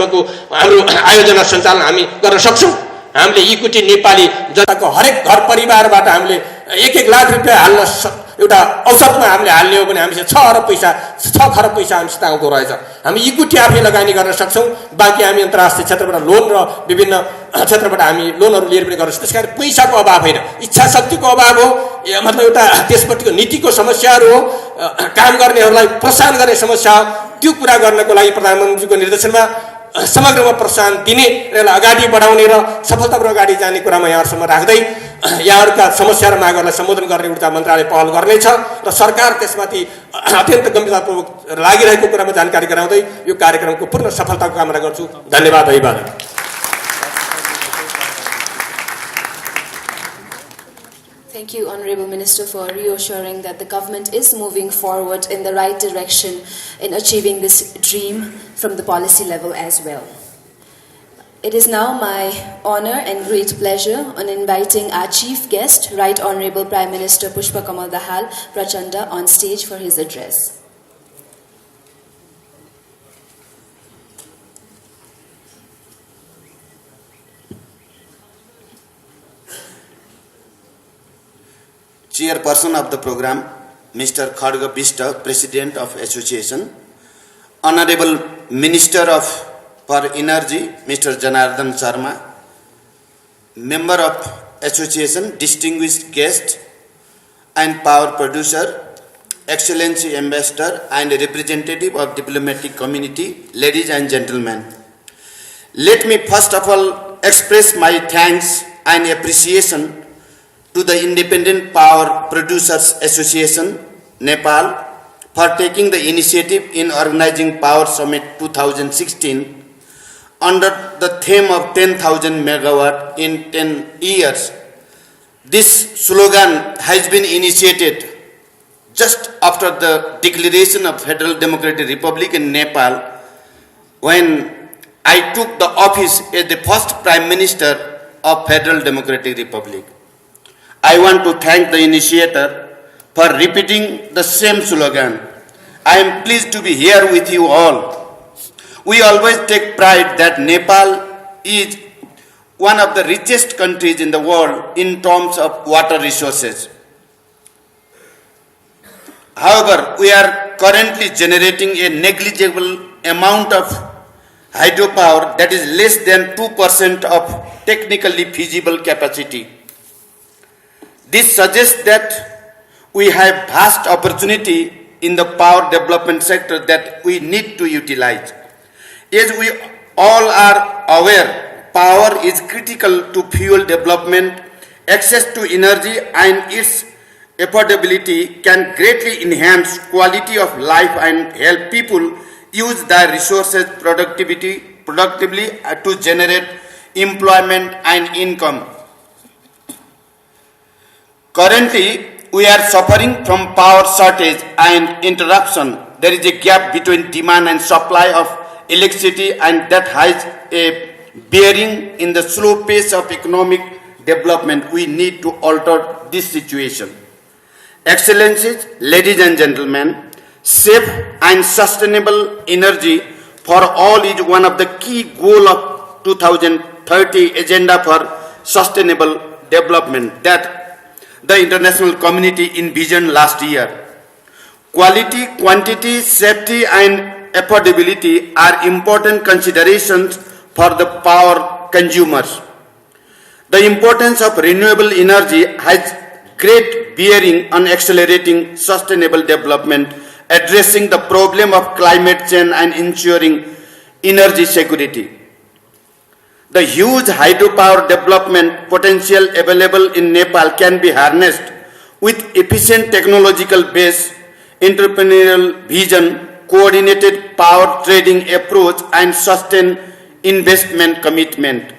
सम्मको हाम्रो आयोजना सञ्चालन हामी गर्न सक्छौँ। हामीले इक्विटी नेपाली जनताको हरेक घर परिवारबाट हामीले 1-1 लाख रुपियाँ हाल्न एउटा औसतमा हामीले हाल्ने हो भने हामीसँग 6 खरब पैसा हामीसित आउँदो रहेछ। हामी इक्विटी आफै लगानी गर्न सक्छौँ। बाँकी हामी अन्तर्राष्ट्रिय क्षेत्रबाट लोन र विभिन्न क्षेत्रबाट हामी लोनहरू लिएर पनि गर्न सक्छौँ। त्यसकारण पैसाको अभाव होइन, इच्छा शक्तिको अभाव हो, मतलब एउटा त्यसपट्टिको नीतिको समस्याहरू हो, काम गर्नेहरूलाई प्रोत्साहन गर्ने समस्या हो। त्यो कुरा गर्नको लागि प्रधानमन्त्रीको निर्देशनमा समग्रमा प्रोत्साहन दिने र यसलाई अगाडि बढाउने र सफलतापूर्वक अगाडि जाने कुरामा यहाँहरूसम्म राख्दै यहाँहरूका समस्या र मागहरूलाई सम्बोधन गर्ने ऊर्जा मन्त्रालय पहल गर्नेछ र सरकार त्यसमाथि अत्यन्त गम्भीरतापूर्वक लागिरहेको कुरामा जानकारी गराउँदै यो कार्यक्रमको पूर्ण सफलताको कामना गर्छु। धन्यवाद। अभिवादन। Thank you, Honorable Minister, for reassuring that the government is moving forward in the right direction in achieving this dream from the policy level as well. It is now my honor and great pleasure on inviting our chief guest, Right Honorable Prime Minister Pushpa Kamal Dahal Prachanda, on stage for his address. Chairperson of the program, Mr. Khadga Bista, President of Association, Honorable Minister for Energy, Mr. Janardhan Sharma, Member of Association, Distinguished Guest and Power Producer, Excellency Ambassador and Representative of Diplomatic Community, ladies and gentlemen. Let me first of all express my thanks and appreciation to the Independent Power Producers Association, Nepal, for taking the initiative in organizing Power Summit 2016 under the theme of 10,000 megawatt in 10 years. This slogan has been initiated just after the declaration of Federal Democratic Republic in Nepal, when I took the office as the first Prime Minister of Federal Democratic Republic. I want to thank the initiator for repeating the same slogan. I am pleased to be here with you all. We always take pride that Nepal is one of the richest countries in the world in terms of water resources. However, we are currently generating a negligible amount of hydropower, that is less than 2% of technically feasible capacity. This suggests that we have vast opportunity in the power development sector that we need to utilize. As we all are aware, power is critical to fuel development. Access to energy and its affordability can greatly enhance quality of life and help people use their resources productively to generate employment and income. Currently, we are suffering from power shortage and interruption. There is a gap between demand and supply of electricity, and that has a bearing in the slow pace of economic development. We need to alter this situation. Excellencies, ladies and gentlemen, safe and sustainable energy for all is one of the key goals of 2030 Agenda for Sustainable Development that the international community envisioned last year. Quality, quantity, safety and affordability are important considerations for the power consumers. The importance of renewable energy has great bearing on accelerating sustainable development, addressing the problem of climate change and ensuring energy security. The huge hydropower development potential available in Nepal can be harnessed with efficient technological base, entrepreneurial vision, coordinated power trading approach and sustained investment commitment.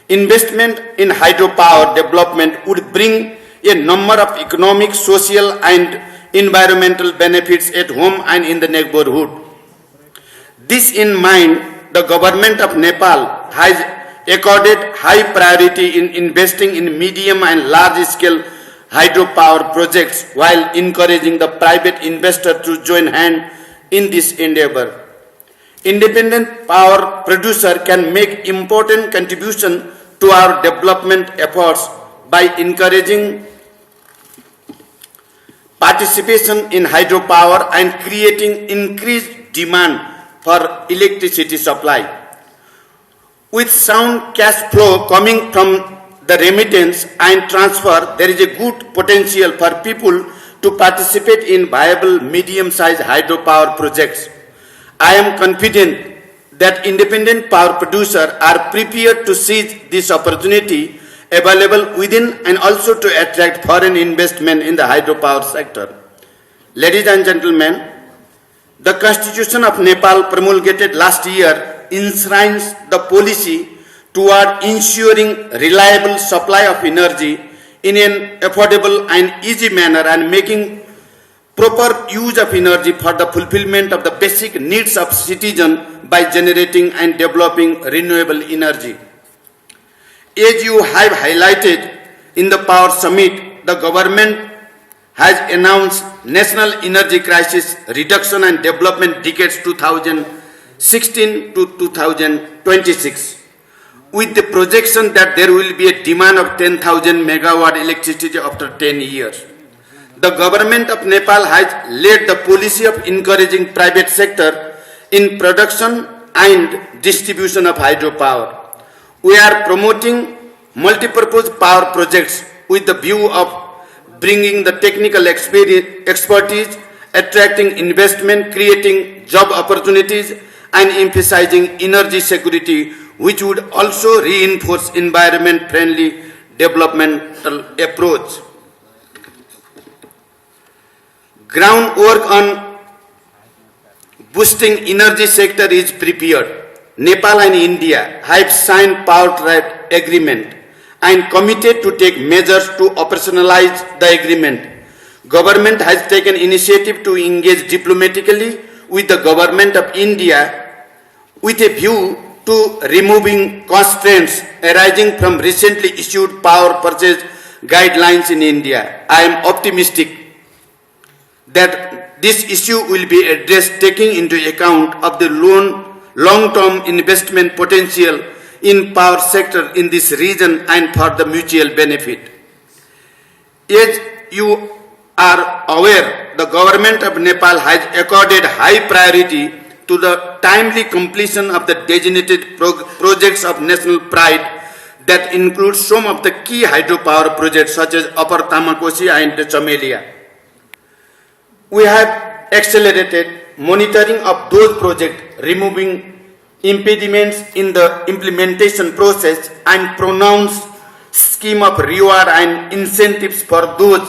Investment in hydropower development would bring a number of economic, social and environmental benefits at home and in the neighborhood. This in mind, the government of Nepal has accorded high priority in investing in medium and large-scale hydropower projects while encouraging the private investor to join hand in this endeavor. Independent power producer can make important contribution to our development efforts by encouraging participation in hydropower and creating increased demand for electricity supply. With sound cash flow coming from the remittance and transfer, there is a good potential for people to participate in viable medium-sized hydropower projects. I am confident that independent power producers are prepared to seize this opportunity available within and also to attract foreign investment in the hydropower sector. Ladies and gentlemen, the Constitution of Nepal promulgated last year enshrines the policy toward ensuring reliable supply of energy in an affordable and easy manner and making proper use of energy for the fulfillment of the basic needs of citizens by generating and developing renewable energy. As you have highlighted in the Power Summit, the government has announced National Energy Crisis Reduction and Development Decades 2016 to 2026, with the projection that there will be a demand of 10,000 megawatt electricity after 10 years. The government of Nepal has led the policy of encouraging private sector in production and distribution of hydropower. We are promoting multipurpose power projects with the view of bringing the technical expertise, attracting investment, creating job opportunities, and emphasizing energy security, which would also reinforce environment-friendly developmental approach. Groundwork on boosting energy sector is prepared. Nepal and India have signed power trade agreement and committed to take measures to operationalize the agreement. Government has taken initiative to engage diplomatically with the government of India with a view to removing constraints arising from recently issued power purchase guidelines in India. I am optimistic that this issue will be addressed taking into account of the long-term investment potential in power sector in this region and for the mutual benefit. As you are aware, the government of Nepal has accorded high priority to the timely completion of the designated projects of national pride that include some of the key hydropower projects such as Upper Tamakosi and Chamelia. We have accelerated monitoring of those projects, removing impediments in the implementation process and pronounced scheme of reward and incentives for those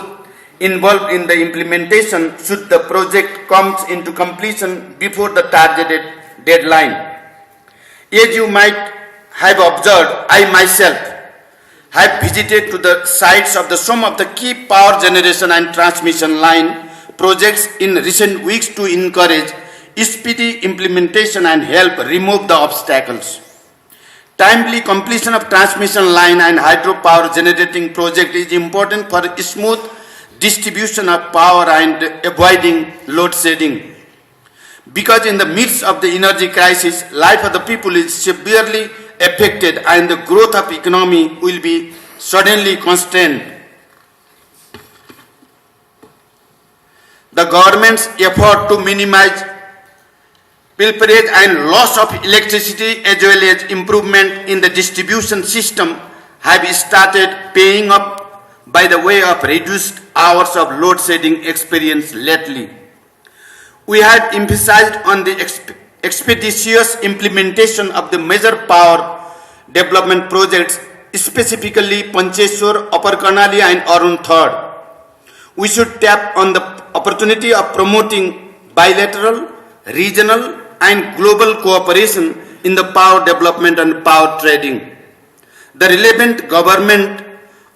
involved in the implementation should the project comes into completion before the targeted deadline. As you might have observed, I myself have visited to the sites of some of the key power generation and transmission line projects in recent weeks to encourage speedy implementation and help remove the obstacles. Timely completion of transmission line and hydropower generating project is important for smooth distribution of power and avoiding load shedding. Because in the midst of the energy crisis, life of the people is severely affected and the growth of economy will be suddenly constrained. The government's effort to minimize pilferage and loss of electricity as well as improvement in the distribution system have started paying up by the way of reduced hours of load shedding experienced lately. We have emphasized on the expeditious implementation of the major power development projects, specifically Pancheshwar, Upper Karnali and Arun III. We should tap on the opportunity of promoting bilateral, regional and global cooperation in the power development and power trading. The relevant government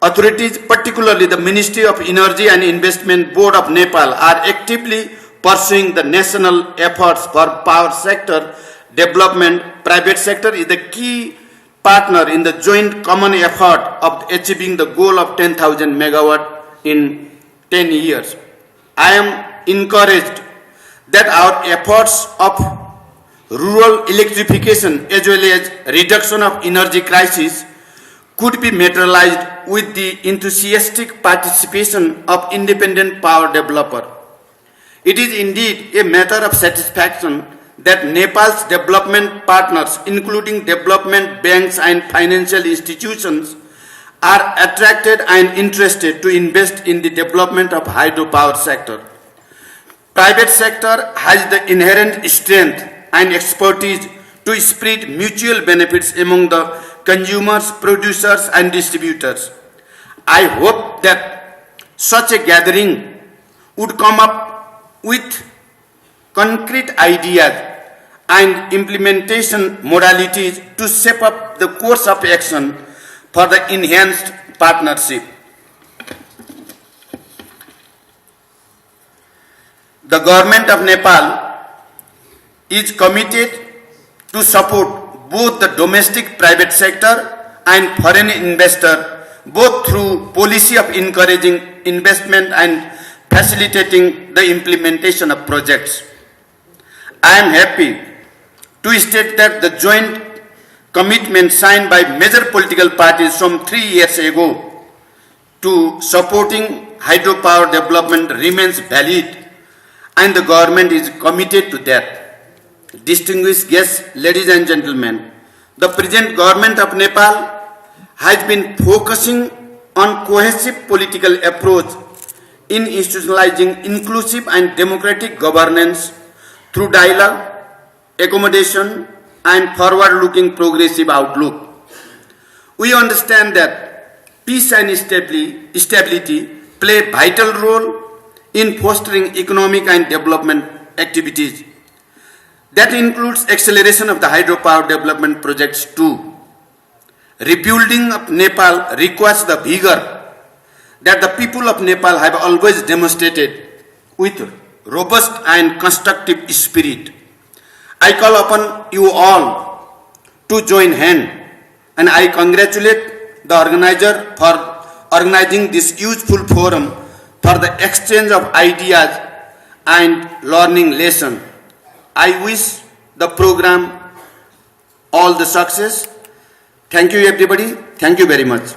authorities, particularly the Ministry of Energy and Investment Board of Nepal, are actively pursuing the national efforts for power sector development. Private sector is the key partner in the joint common effort of achieving the goal of 10,000 megawatt in 10 years. I am encouraged that our efforts of rural electrification as well as reduction of energy crisis could be materialized with the enthusiastic participation of independent power developer. It is indeed a matter of satisfaction that Nepal's development partners, including development banks and financial institutions, are attracted and interested to invest in the development of hydropower sector. Private sector has the inherent strength and expertise to spread mutual benefits among the consumers, producers and distributors. I hope that such a gathering would come up with concrete ideas and implementation modalities to shape up the course of action for the enhanced partnership. The government of Nepal is committed to support both the domestic private sector and foreign investor, both through policy of encouraging investment and facilitating the implementation of projects. I am happy to state that the joint commitment signed by major political parties from 3 years ago to supporting hydropower development remains valid, and the government is committed to that. Distinguished guests, ladies and gentlemen, the present government of Nepal has been focusing on cohesive political approach in institutionalizing inclusive and democratic governance through dialogue, accommodation, and forward-looking progressive outlook. We understand that peace and stability play a vital role in fostering economic and development activities. That includes acceleration of the hydropower development projects too. Rebuilding of Nepal requires the vigor that the people of Nepal have always demonstrated with robust and constructive spirit. I call upon you all to join hands, and I congratulate the organizer for organizing this useful forum for the exchange of ideas and learning lessons. I wish the program all the success. Thank you everybody. Thank you very much.